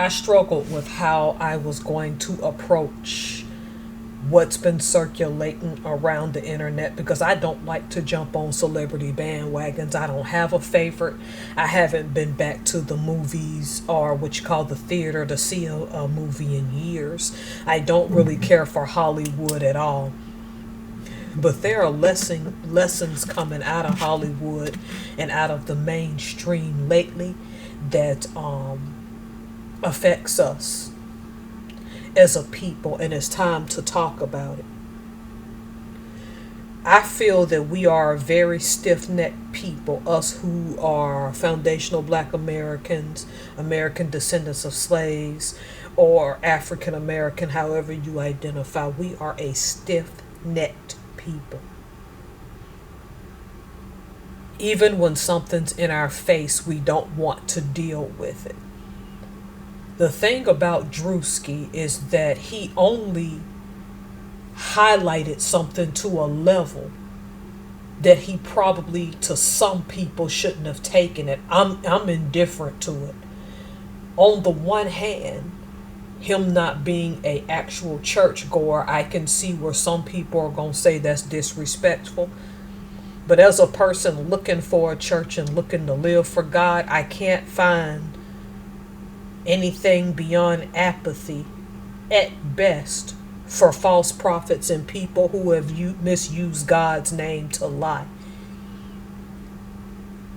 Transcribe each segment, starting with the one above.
I struggled with how I was going to approach what's been circulating around the internet because I don't like to jump on celebrity bandwagons. I don't have a favorite. I haven't been back to the movies or what you call the theater to see a movie in years. I don't really care for Hollywood at all. But there are lessons coming out of Hollywood and out of the mainstream lately that affects us as a people, and it's time to talk about it. I feel that we are a very stiff necked people, us who are foundational black Americans, American descendants of slaves, or African American, however you identify. We are a stiff necked people. Even when something's in our face, we don't want to deal with it. The thing about Druski is that he only highlighted something to a level that he probably to some people shouldn't have taken it. I'm indifferent to it. On the one hand, him not being a actual church goer, I can see where some people are going to say that's disrespectful. But as a person looking for a church and looking to live for God, I can't find anything beyond apathy at best for false prophets and people who have misused God's name to lie.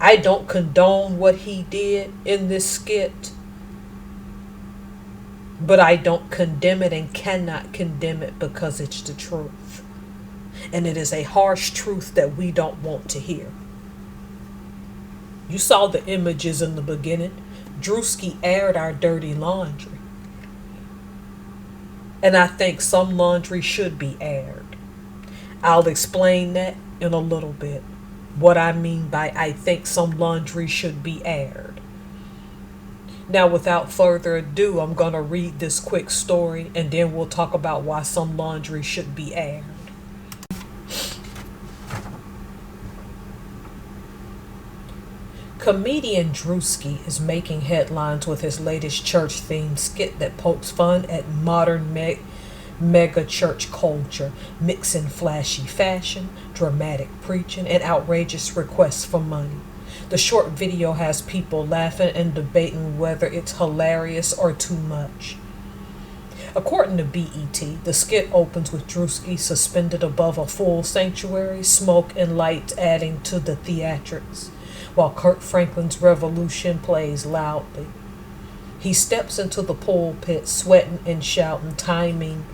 I don't condone what he did in this skit, but I don't condemn it and cannot condemn it because it's the truth. And it is a harsh truth that we don't want to hear. You saw the images in the beginning. Druski aired our dirty laundry. And I think some laundry should be aired. I'll explain that in a little bit. What I mean by I think some laundry should be aired. Now, without further ado, I'm going to read this quick story and then we'll talk about why some laundry should be aired. Comedian Druski is making headlines with his latest church-themed skit that pokes fun at modern mega church culture, mixing flashy fashion, dramatic preaching, and outrageous requests for money. The short video has people laughing and debating whether it's hilarious or too much. According to BET, the skit opens with Druski suspended above a full sanctuary, smoke and lights adding to the theatrics, while Kirk Franklin's Revolution plays loudly. He steps into the pulpit, sweating and shouting, timing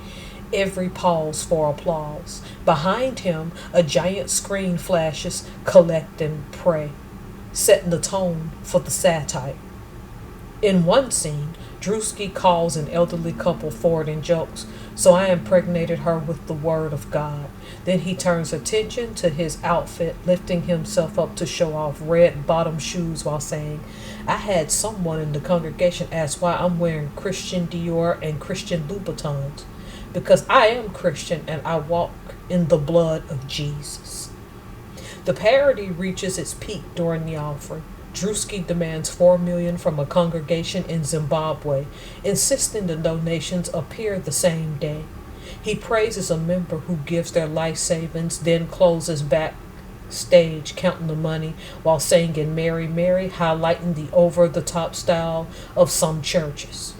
every pause for applause. Behind him, a giant screen flashes, collect and pray, setting the tone for the satire. In one scene, Druski calls an elderly couple forward and jokes, "So I impregnated her with the word of God." Then he turns attention to his outfit, lifting himself up to show off red bottom shoes while saying, "I had someone in the congregation ask why I'm wearing Christian Dior and Christian Louboutins, because I am Christian and I walk in the blood of Jesus." The parody reaches its peak during the offering. Druski demands $4 million from a congregation in Zimbabwe, insisting the donations appear the same day. He praises a member who gives their life savings, then closes backstage counting the money while singing Mary Mary, highlighting the over-the-top style of some churches.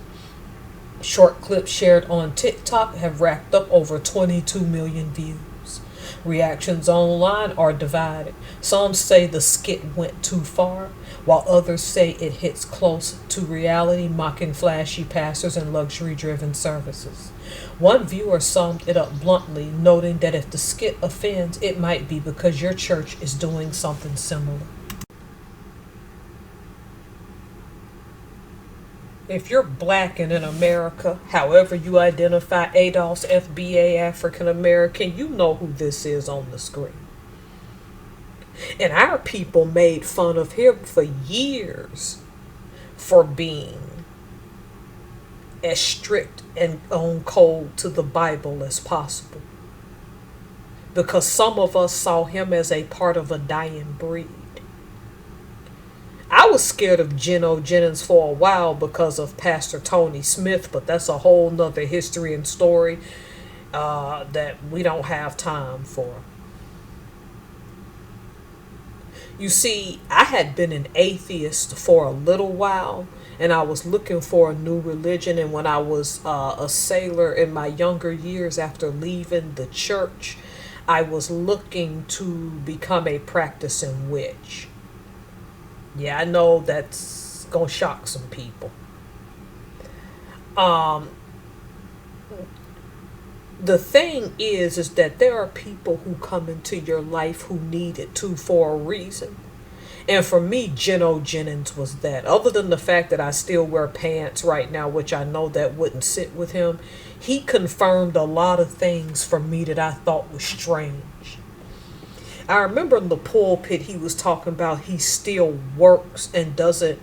Short clips shared on TikTok have racked up over 22 million views. Reactions online are divided. Some say the skit went too far, while others say it hits close to reality, mocking flashy pastors and luxury-driven services. One viewer summed it up bluntly, noting that if the skit offends, it might be because your church is doing something similar. If you're black and in America, however you identify, ADOS, FBA, African American, you know who this is on the screen. And our people made fun of him for years for being as strict and on code to the Bible as possible. Because some of us saw him as a part of a dying breed. I was scared of Geno Jennings for a while because of Pastor Tony Smith, but that's a whole nother history and story that we don't have time for. You see, I had been an atheist for a little while, and I was looking for a new religion. And when I was a sailor in my younger years after leaving the church, I was looking to become a practicing witch. Yeah, I know that's gonna shock some people. Um, the thing is that there are people who come into your life who need it too for a reason. And for me, Geno Jennings was that. Other than the fact that I still wear pants right now, which I know that wouldn't sit with him, he confirmed a lot of things for me that I thought was strange. I remember in the pulpit he was talking about he still works and doesn't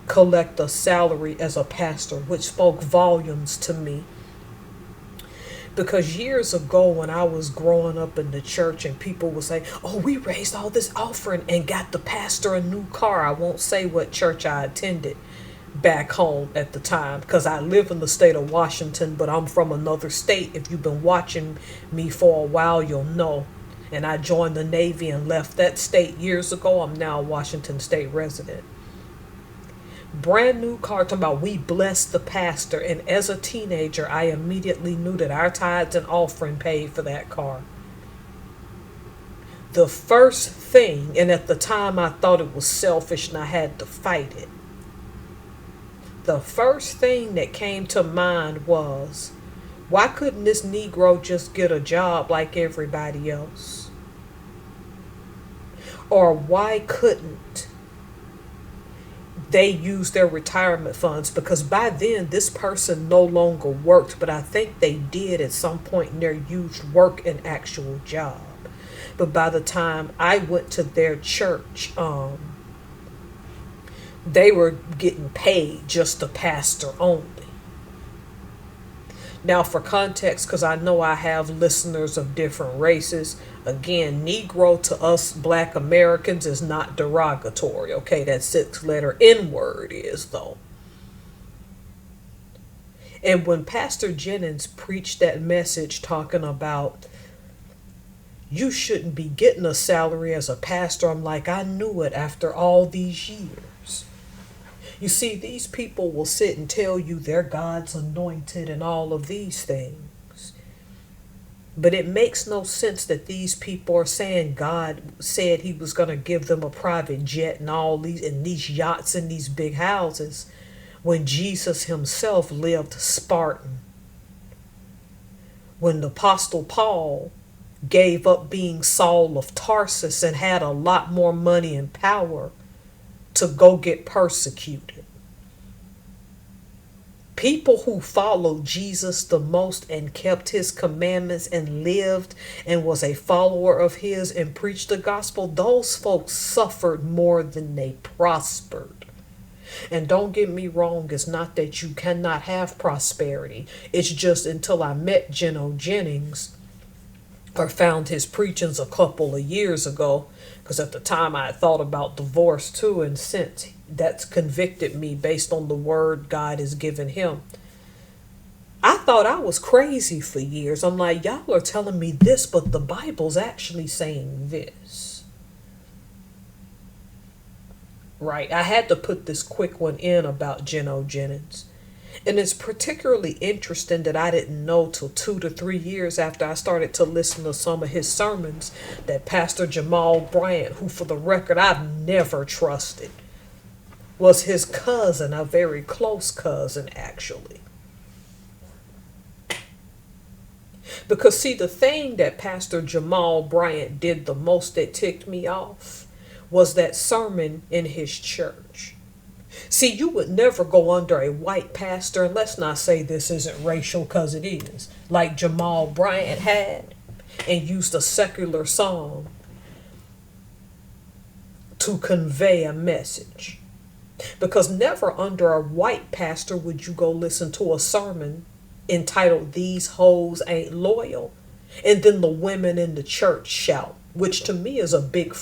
collect a salary as a pastor, which spoke volumes to me. Because years ago when I was growing up in the church and people would say, oh, we raised all this offering and got the pastor a new car. I won't say what church I attended back home at the time because I live in the state of Washington, but I'm from another state. If you've been watching me for a while, you'll know. And I joined the Navy and left that state years ago. I'm now a Washington state resident. Brand new car, talking about we blessed the pastor, and as a teenager I immediately knew that our tithes and offering paid for that car. The first thing, and at the time I thought it was selfish and I had to fight it, the first thing that came to mind was, why couldn't this Negro just get a job like everybody else? Or why couldn't they use their retirement funds? Because by then this person no longer worked, but I think they did at some point in their youth work an actual job. But by the time I went to their church, they were getting paid just to pastor only. Now for context, because I know I have listeners of different races, again, Negro to us black Americans is not derogatory. Okay, that 6-letter N word is though. And when Pastor Jennings preached that message talking about you shouldn't be getting a salary as a pastor, I'm like, I knew it after all these years. You see, these people will sit and tell you they're God's anointed and all of these things. But it makes no sense that these people are saying God said he was going to give them a private jet and all these and these yachts and these big houses when Jesus himself lived Spartan. When the Apostle Paul gave up being Saul of Tarsus and had a lot more money and power to go get persecuted. People who followed Jesus the most and kept his commandments and lived and was a follower of his and preached the gospel, those folks suffered more than they prospered. And don't get me wrong, it's not that you cannot have prosperity. It's just until I met Geno Jennings or found his preachings a couple of years ago, because at the time I had thought about divorce too, and since that's convicted me based on the word God has given him. I thought I was crazy for years. I'm like, y'all are telling me this, but the Bible's actually saying this. Right, I had to put this quick one in about Geno Jennings. And it's particularly interesting that I didn't know till 2 to 3 years after I started to listen to some of his sermons that Pastor Jamal Bryant, who for the record I've never trusted, was his cousin, a very close cousin actually. Because see, the thing that Pastor Jamal Bryant did the most that ticked me off was that sermon in his church. See, you would never go under a white pastor, and let's not say this isn't racial because it is, like Jamal Bryant had, and used a secular song to convey a message. Because never under a white pastor would you go listen to a sermon entitled "These Hoes Ain't Loyal," and then the women in the church shout, which to me is a big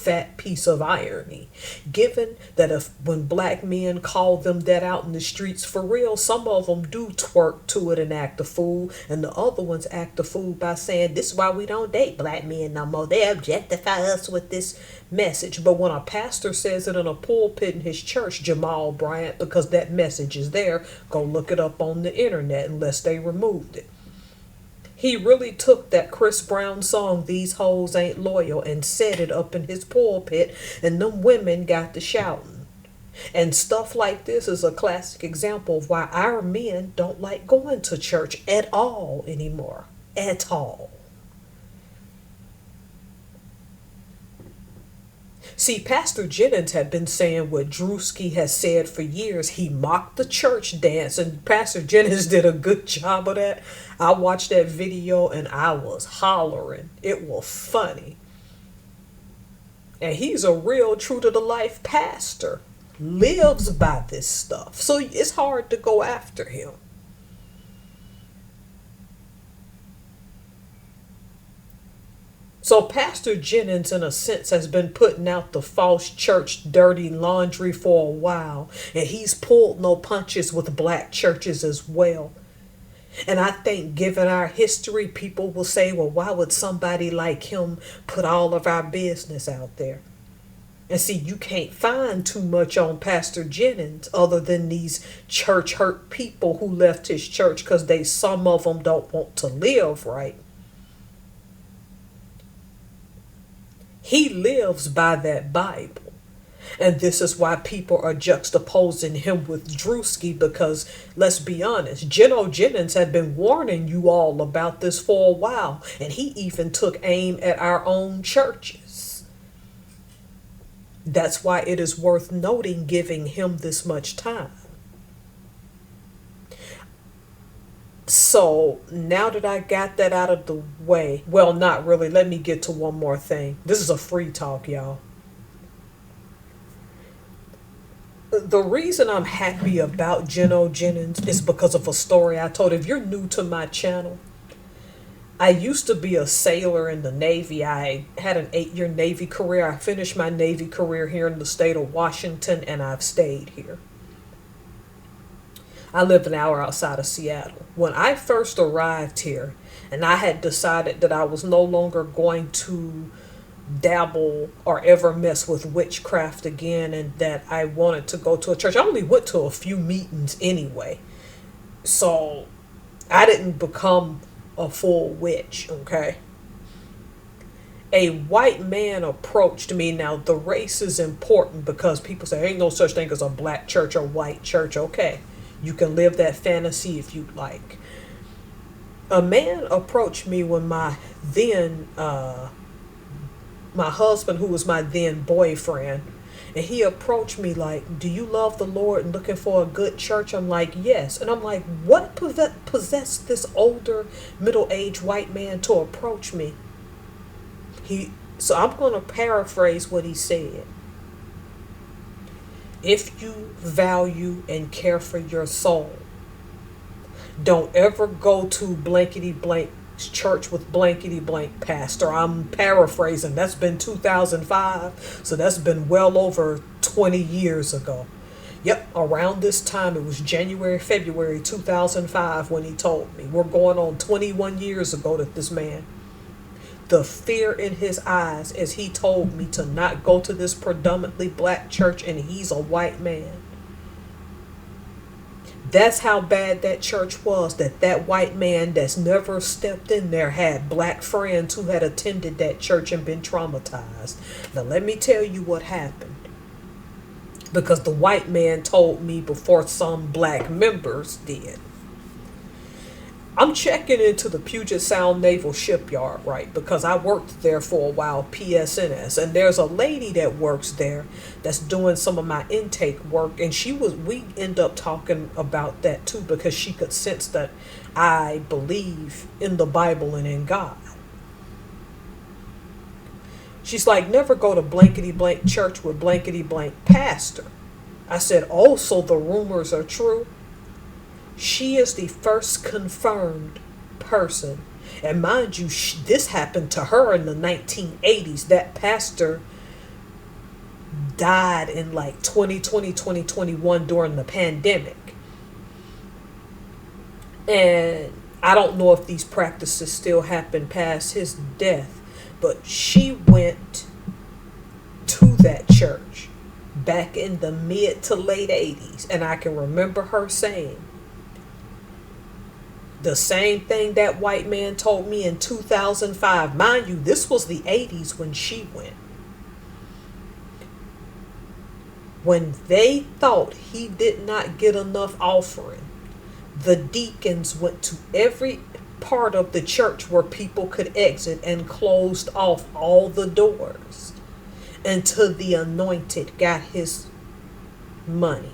fat piece of irony. Given that if when black men call them that out in the streets for real, some of them do twerk to it and act a fool, and the other ones act a fool by saying this is why we don't date black men no more. They objectify us with this message. But when a pastor says it in a pulpit in his church, Jamal Bryant, because that message is there, go look it up on the internet unless they removed it. He really took that Chris Brown song, These Hoes Ain't Loyal, and said it up in his pulpit, and them women got to shouting. And stuff like this is a classic example of why our men don't like going to church at all anymore. At all. See, Pastor Jennings had been saying what Druski has said for years. He mocked the church dance, and Pastor Jennings did a good job of that. I watched that video and I was hollering. It was funny. And he's a real true to the life pastor. Lives by this stuff. So it's hard to go after him. So Pastor Jennings, in a sense, has been putting out the false church dirty laundry for a while. And he's pulled no punches with black churches as well. And I think given our history, people will say, well, why would somebody like him put all of our business out there? And see, you can't find too much on Pastor Jennings other than these church hurt people who left his church because some of them don't want to live right. He lives by that Bible. And this is why people are juxtaposing him with Druski, because let's be honest, Geno Jennings had been warning you all about this for a while, and he even took aim at our own churches. That's why it is worth noting giving him this much time. So now that I got that out of the way, well, not really. Let me get to one more thing. This is a free talk, y'all. The reason I'm happy about Geno Jennings is because of a story I told. If you're new to my channel, I used to be a sailor in the Navy. I had an 8-year Navy career. I finished my Navy career here in the state of Washington, and I've stayed here. I live an hour outside of Seattle. When I first arrived here, and I had decided that I was no longer going to dabble or ever mess with witchcraft again, and that I wanted to go to a church. I only went to a few meetings anyway. So I didn't become a full witch, okay? A white man approached me. Now, the race is important because people say, ain't no such thing as a black church or white church. Okay, you can live that fantasy if you like. A man approached me when my husband, who was my then boyfriend, and he approached me like, do you love the Lord and looking for a good church? I'm like, yes. And I'm like, what possessed this older, middle-aged white man to approach me? So I'm going to paraphrase what he said. If you value and care for your soul, don't ever go to blankety blank church with blankety blank pastor. I'm paraphrasing. That's been 2005, so that's been well over 20 years ago. Yep, around this time, it was February 2005 when he told me. We're going on 21 years ago that this man. The fear in his eyes as he told me to not go to this predominantly black church, and he's a white man. That's how bad that church was, that white man that's never stepped in there had black friends who had attended that church and been traumatized. Now let me tell you what happened. Because the white man told me before some black members did. I'm checking into the Puget Sound Naval Shipyard, right? Because I worked there for a while, PSNS. And there's a lady that works there that's doing some of my intake work. And we end up talking about that too, because she could sense that I believe in the Bible and in God. She's like, never go to blankety blank church with blankety blank pastor. I said, oh, so the rumors are true? She is the first confirmed person. And mind you, this happened to her in the 1980s. That pastor died in like 2020, 2021 during the pandemic. And I don't know if these practices still happen past his death, but she went to that church back in the mid to late 80s. And I can remember her saying the same thing that white man told me in 2005. Mind you, this was the 80s when she went. When they thought he did not get enough offering, the deacons went to every part of the church where people could exit and closed off all the doors until the anointed got his money.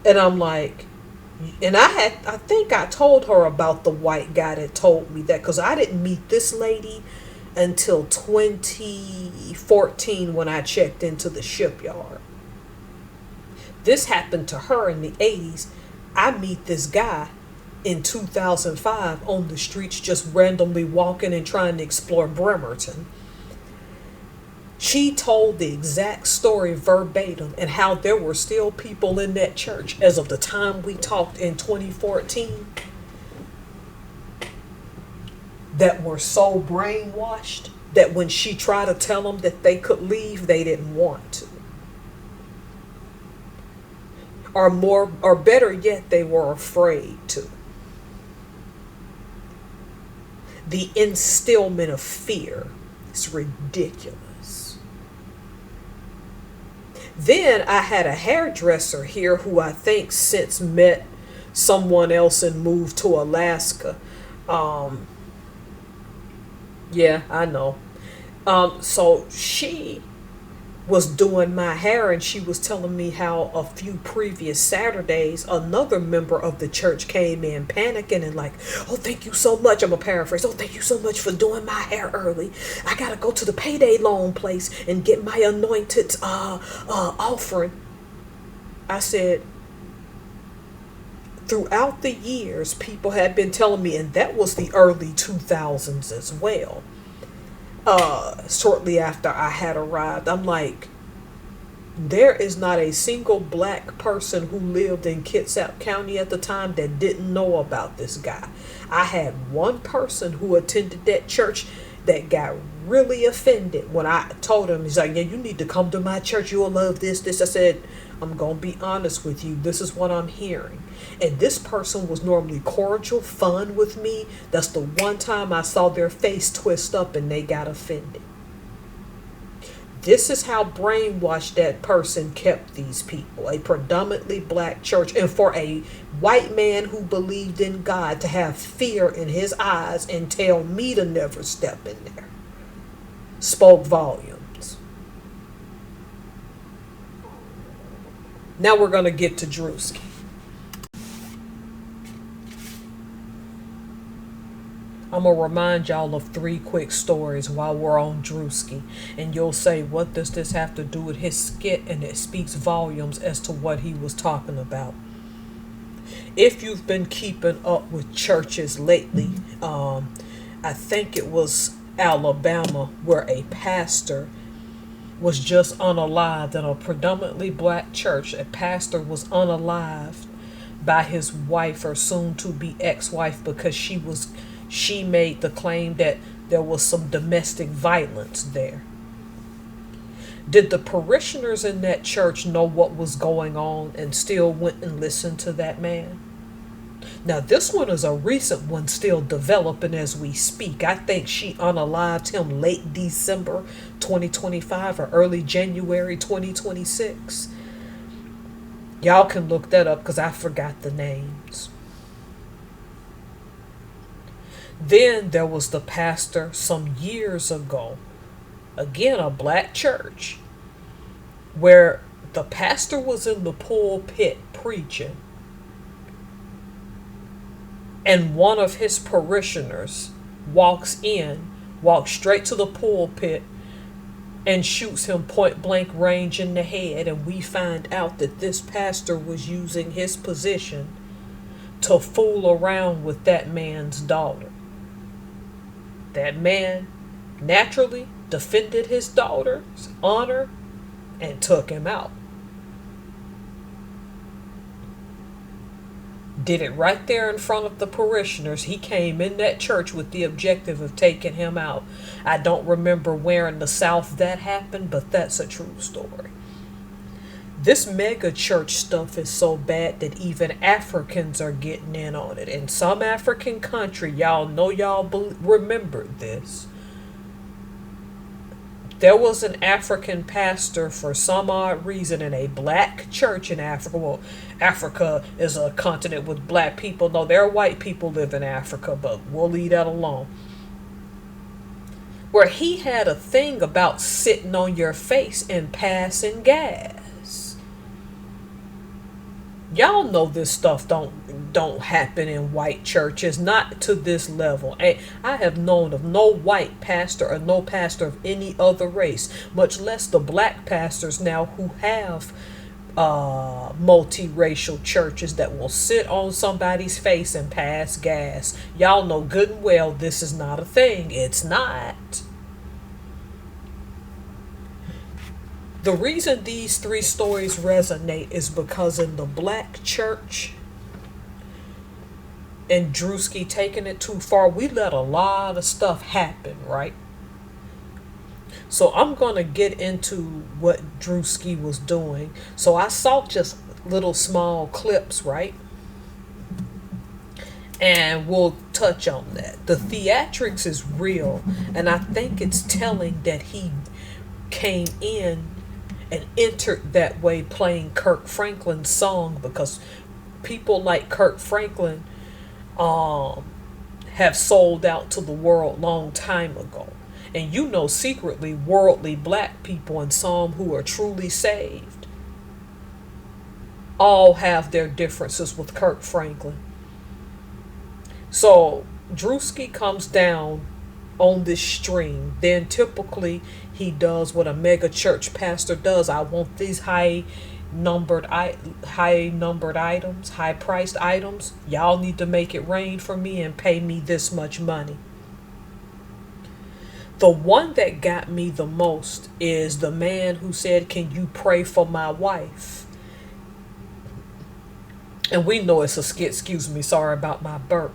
And I'm like, and I think I told her about the white guy that told me that, because I didn't meet this lady until 2014 when I checked into the shipyard. This happened to her in the 80s. I meet this guy in 2005 on the streets, just randomly walking and trying to explore Bremerton. She told the exact story verbatim, and how there were still people in that church as of the time we talked in 2014 that were so brainwashed that when she tried to tell them that they could leave, they didn't want to. Or better yet, they were afraid to. The instillment of fear is ridiculous. Then I had a hairdresser here who I think since met someone else and moved to Alaska. Yeah, I know. So she was doing my hair, and she was telling me how a few previous Saturdays another member of the church came in panicking and like, oh, thank you so much. I'm a paraphrase. Oh, thank you so much for doing my hair early. I gotta go to the payday loan place and get my anointed offering. I said, throughout the years, people had been telling me, and that was the early 2000s as well. Shortly after I had arrived, I'm like, there is not a single black person who lived in Kitsap County at the time that didn't know about this guy. I had one person who attended that church that got really offended when I told him. He's like, yeah, you need to come to my church. You'll love this. I said, I'm going to be honest with you. This is what I'm hearing. And this person was normally cordial, fun with me. That's the one time I saw their face twist up and they got offended. This is how brainwashed that person kept these people. A predominantly black church. And for a white man who believed in God to have fear in his eyes and tell me to never step in there, spoke volumes. Now we're going to get to Druski. I'm going to remind y'all of 3 quick stories while we're on Druski. And you'll say, what does this have to do with his skit? And it speaks volumes as to what he was talking about. If you've been keeping up with churches lately, I think it was Alabama, where a pastor was just unalived in a predominantly black church. A pastor was unalived by his wife, or soon to be ex-wife, because she made the claim that there was some domestic violence there. Did the parishioners in that church know what was going on and still went and listened to that man? Now, this one is a recent one, still developing as we speak. I think she unalived him late December 2025 or early January 2026. Y'all can look that up because I forgot the names. Then there was the pastor some years ago, again a black church, where the pastor was in the pulpit preaching, and one of his parishioners walks straight to the pulpit and shoots him point blank range in the head. And we find out that this pastor was using his position to fool around with that man's daughter. That man naturally defended his daughter's honor, and took him out. Did it right there in front of the parishioners. He came in that church with the objective of taking him out. I don't remember where in the South that happened, but that's a true story. This mega church stuff is so bad that even Africans are getting in on it. In some African country, y'all know remember this. There was an African pastor for some odd reason in a black church in Africa. Well, Africa is a continent with black people. No, there are white people live in Africa, but we'll leave that alone. Where he had a thing about sitting on your face and passing gas. Y'all know this stuff don't happen in white churches, not to this level. I have known of no white pastor or no pastor of any other race, much less the black pastors now who have multiracial churches that will sit on somebody's face and pass gas. Y'all know good and well this is not a thing. It's not. The reason these three stories resonate is because in the black church, and Druski taking it too far, we let a lot of stuff happen, right? So I'm going to get into what Druski was doing. So I saw just little small clips, right? And we'll touch on that. The theatrics is real, and I think it's telling that he came in and entered that way playing Kirk Franklin's song, because people like Kirk Franklin have sold out to the world long time ago. And you know secretly worldly black people and some who are truly saved all have their differences with Kirk Franklin. So Druski comes down on this stream. Then typically he does what a mega church pastor does. I want these high priced items. Y'all need to make it rain for me and pay me this much money. The one that got me the most is the man who said, "Can you pray for my wife?" And we know it's a skit. Excuse me, sorry about my burp.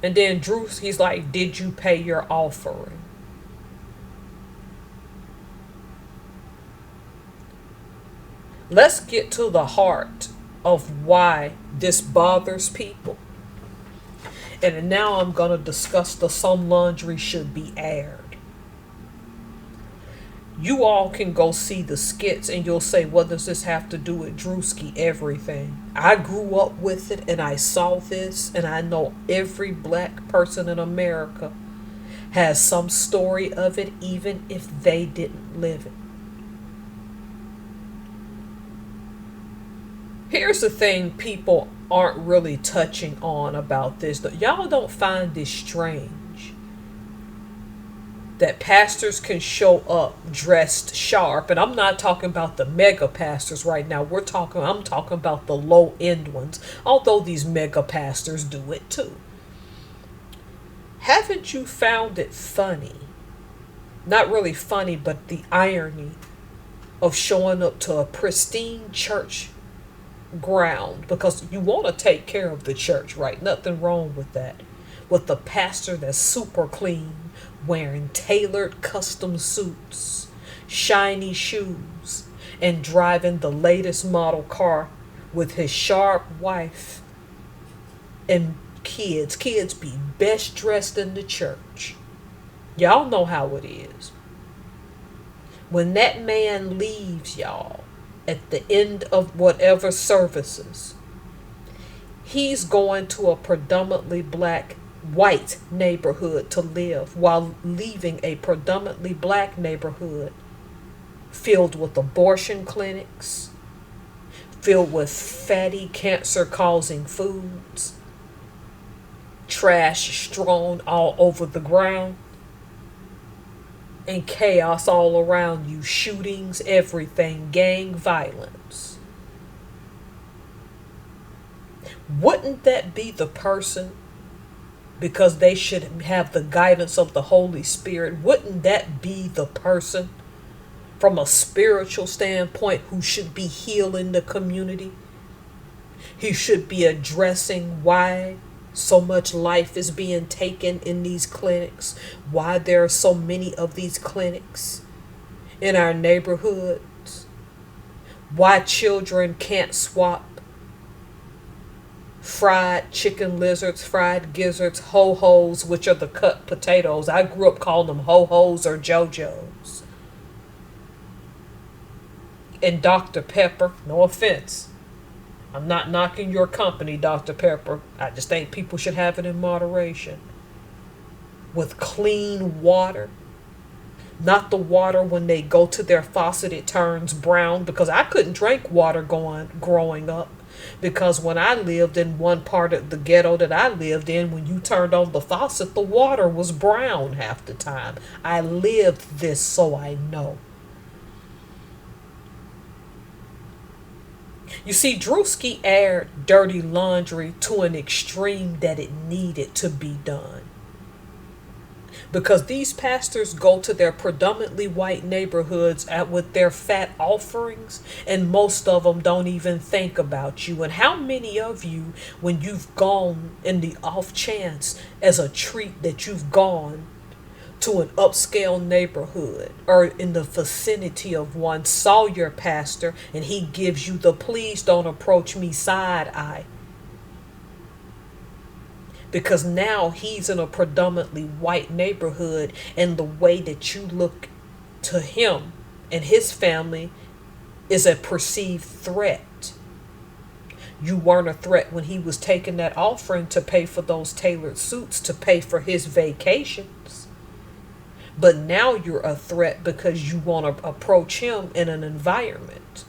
And then he's like, "Did you pay your offering?" Let's get to the heart of why this bothers people. And now I'm going to discuss the some laundry should be aired. You all can go see the skits and you'll say, what does this have to do with Druski? Everything. I grew up with it and I saw this, and I know every black person in America has some story of it, even if they didn't live it. Here's the thing people aren't really touching on about this. Y'all don't find this strange that pastors can show up dressed sharp, and I'm not talking about the mega pastors right now. I'm talking about the low end ones, although these mega pastors do it too. Haven't you found it funny? Not really funny, but the irony of showing up to a pristine church ground, because you want to take care of the church, right? Nothing wrong with that. With the pastor that's super clean, wearing tailored custom suits, shiny shoes, and driving the latest model car with his sharp wife and kids. Kids be best dressed in the church. Y'all know how it is. When that man leaves y'all at the end of whatever services, he's going to a predominantly white neighborhood to live, while leaving a predominantly black neighborhood filled with abortion clinics, filled with fatty cancer-causing foods, trash strewn all over the ground, and chaos all around you, shootings, everything, gang violence. Wouldn't that be the person because they should have the guidance of the Holy Spirit, wouldn't that be the person from a spiritual standpoint who should be healing the community? He should be addressing why so much life is being taken in these clinics, why there are so many of these clinics in our neighborhoods, why children can't swap fried chicken lizards, fried gizzards, ho-hos, which are the cut potatoes. I grew up calling them ho-hos or JoJo's. And Dr. Pepper, no offense, I'm not knocking your company, Dr. Pepper. I just think people should have it in moderation. With clean water. Not the water when they go to their faucet, it turns brown. Because I couldn't drink water growing up. Because when I lived in one part of the ghetto that I lived in, when you turned on the faucet, the water was brown half the time. I lived this, so I know. You see, Druski aired dirty laundry to an extreme that it needed to be done. Because these pastors go to their predominantly white neighborhoods with their fat offerings, and most of them don't even think about you. And how many of you, when you've gone in the off chance as a treat that you've gone to an upscale neighborhood or in the vicinity of one, saw your pastor and he gives you the please don't approach me side eye? Because now he's in a predominantly white neighborhood, and the way that you look to him and his family is a perceived threat. You weren't a threat when he was taking that offering to pay for those tailored suits, to pay for his vacations. But now you're a threat because you want to approach him in an environment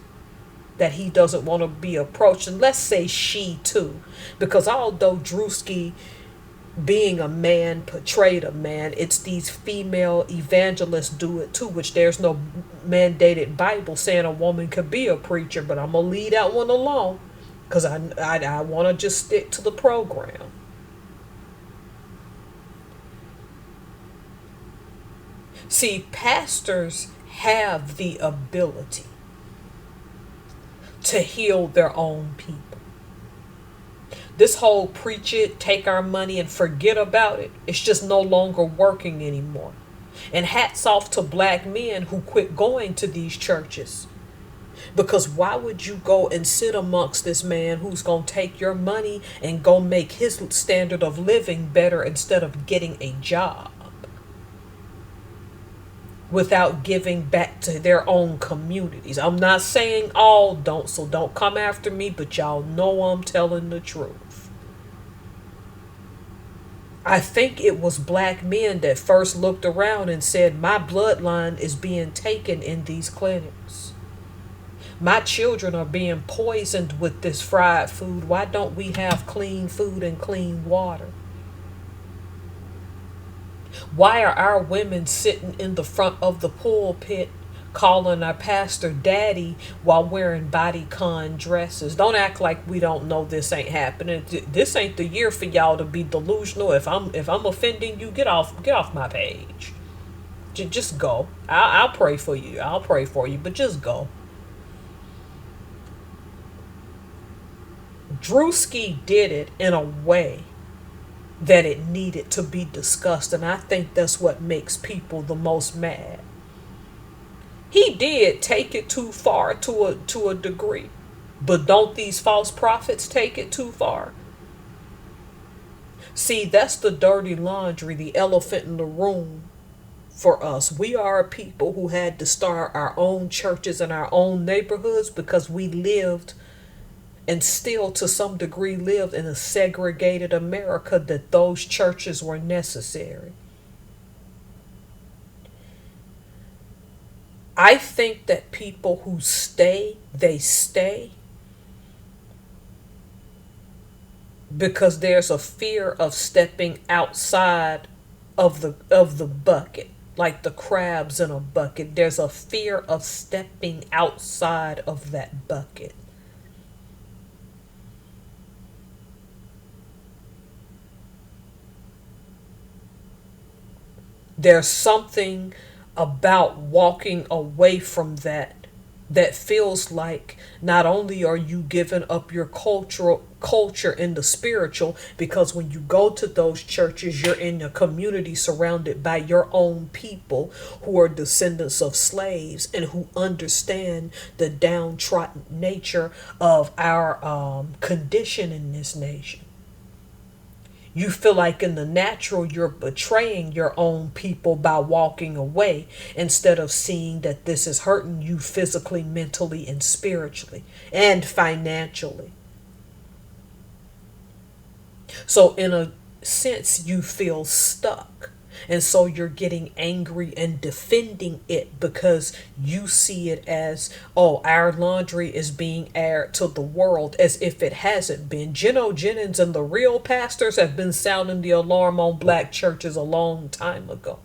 that he doesn't want to be approached. And let's say she too. Because although Druski, being a man, portrayed a man, it's these female evangelists do it too, which there's no mandated Bible saying a woman could be a preacher. But I'm going to leave that one alone because I want to just stick to the program. See, pastors have the ability to heal their own people. This whole preach it, take our money and forget about it, it's just no longer working anymore. And hats off to black men who quit going to these churches. Because why would you go and sit amongst this man who's going to take your money and go make his standard of living better instead of getting a job? Without giving back to their own communities. I'm not saying all don't, so don't come after me, but y'all know I'm telling the truth. I think it was black men that first looked around and said, my bloodline is being taken in these clinics. My children are being poisoned with this fried food. Why don't we have clean food and clean water? Why are our women sitting in the front of the pulpit calling our pastor daddy while wearing bodycon dresses? Don't act like we don't know this ain't happening. This ain't the year for y'all to be delusional. If I'm offending you, get off my page. Just go. I'll pray for you. I'll pray for you, but just go. Druski did it in a way that it needed to be discussed, and I think that's what makes people the most mad. He did take it too far to a degree, but don't these false prophets take it too far? See, that's the dirty laundry, the elephant in the room for us. We are a people who had to start our own churches in our own neighborhoods because we lived and still to some degree lived in a segregated America, that those churches were necessary. I think that people who stay, they stay because there's a fear of stepping outside of the bucket, like the crabs in a bucket. There's a fear of stepping outside of that bucket. There's something about walking away from that feels like not only are you giving up your culture in the spiritual, because when you go to those churches, you're in a community surrounded by your own people who are descendants of slaves and who understand the downtrodden nature of our condition in this nation. You feel like in the natural you're betraying your own people by walking away instead of seeing that this is hurting you physically, mentally, and spiritually and financially. So, in a sense, you feel stuck. And so you're getting angry and defending it because you see it as, oh, our laundry is being aired to the world, as if it hasn't been. Geno Jennings and the real pastors have been sounding the alarm on black churches a long time ago.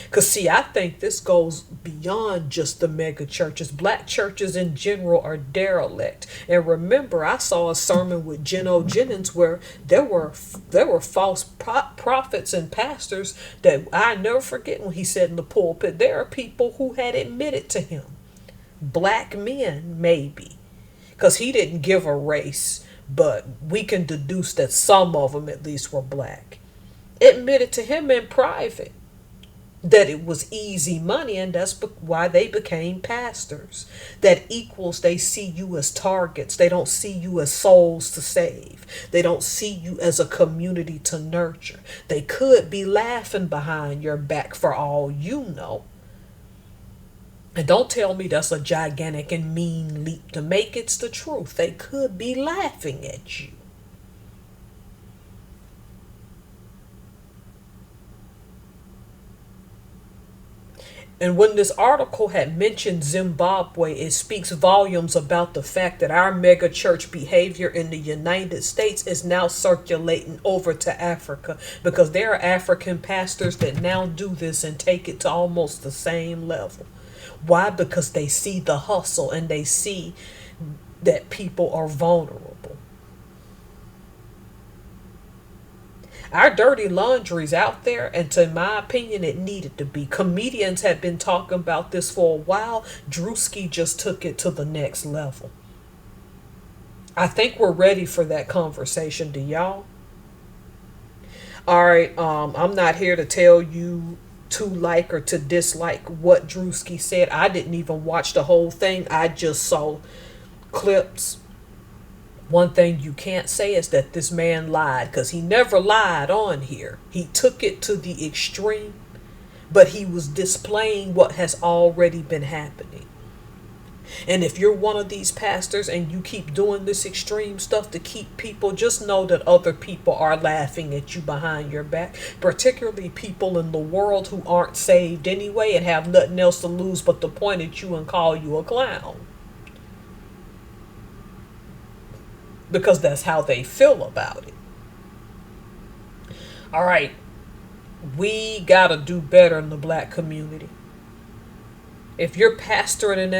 Because, see, I think this goes beyond just the mega churches. Black churches in general are derelict. And remember, I saw a sermon with Geno Jennings where there were false prophets and pastors that I never forget when he said in the pulpit, there are people who had admitted to him. Black men, maybe. Because he didn't give a race, but we can deduce that some of them at least were black. Admitted to him in private that it was easy money, and that's why they became pastors. That equals they see you as targets. They don't see you as souls to save. They don't see you as a community to nurture. They could be laughing behind your back for all you know. And don't tell me that's a gigantic and mean leap to make. It's the truth. They could be laughing at you. And when this article had mentioned Zimbabwe, it speaks volumes about the fact that our mega church behavior in the United States is now circulating over to Africa, because there are African pastors that now do this and take it to almost the same level. Why? Because they see the hustle and they see that people are vulnerable. Our dirty laundry's out there, and to my opinion, it needed to be. Comedians have been talking about this for a while. Druski just took it to the next level. I think we're ready for that conversation. Do y'all? All right, I'm not here to tell you to like or to dislike what Druski said. I didn't even watch the whole thing. I just saw clips. One thing you can't say is that this man lied, because he never lied on here. He took it to the extreme, but he was displaying what has already been happening. And if you're one of these pastors and you keep doing this extreme stuff to keep people, just know that other people are laughing at you behind your back, particularly people in the world who aren't saved anyway and have nothing else to lose but to point at you and call you a clown. Because that's how they feel about it. All right, we gotta do better in the black community. If you're pastoring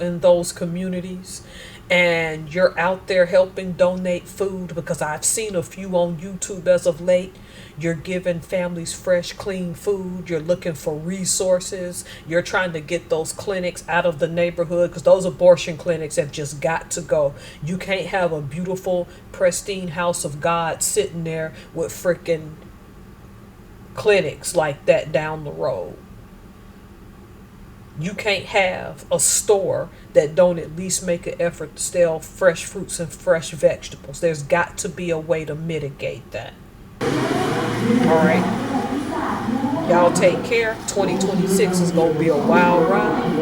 in those communities and you're out there helping donate food, because I've seen a few on YouTube as of late, you're giving families fresh, clean food. You're looking for resources. You're trying to get those clinics out of the neighborhood, because those abortion clinics have just got to go. You can't have a beautiful, pristine house of God sitting there with freaking clinics like that down the road. You can't have a store that don't at least make an effort to sell fresh fruits and fresh vegetables. There's got to be a way to mitigate that. All right. Y'all take care. 2026 is going to be a wild ride.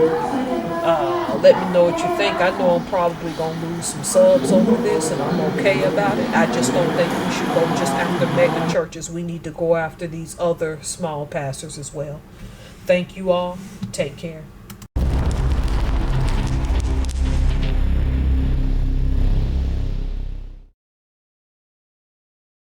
Let me know what you think. I know I'm probably going to lose some subs over this, and I'm okay about it. I just don't think we should go just after mega churches. We need to go after these other small pastors as well. Thank you all. Take care.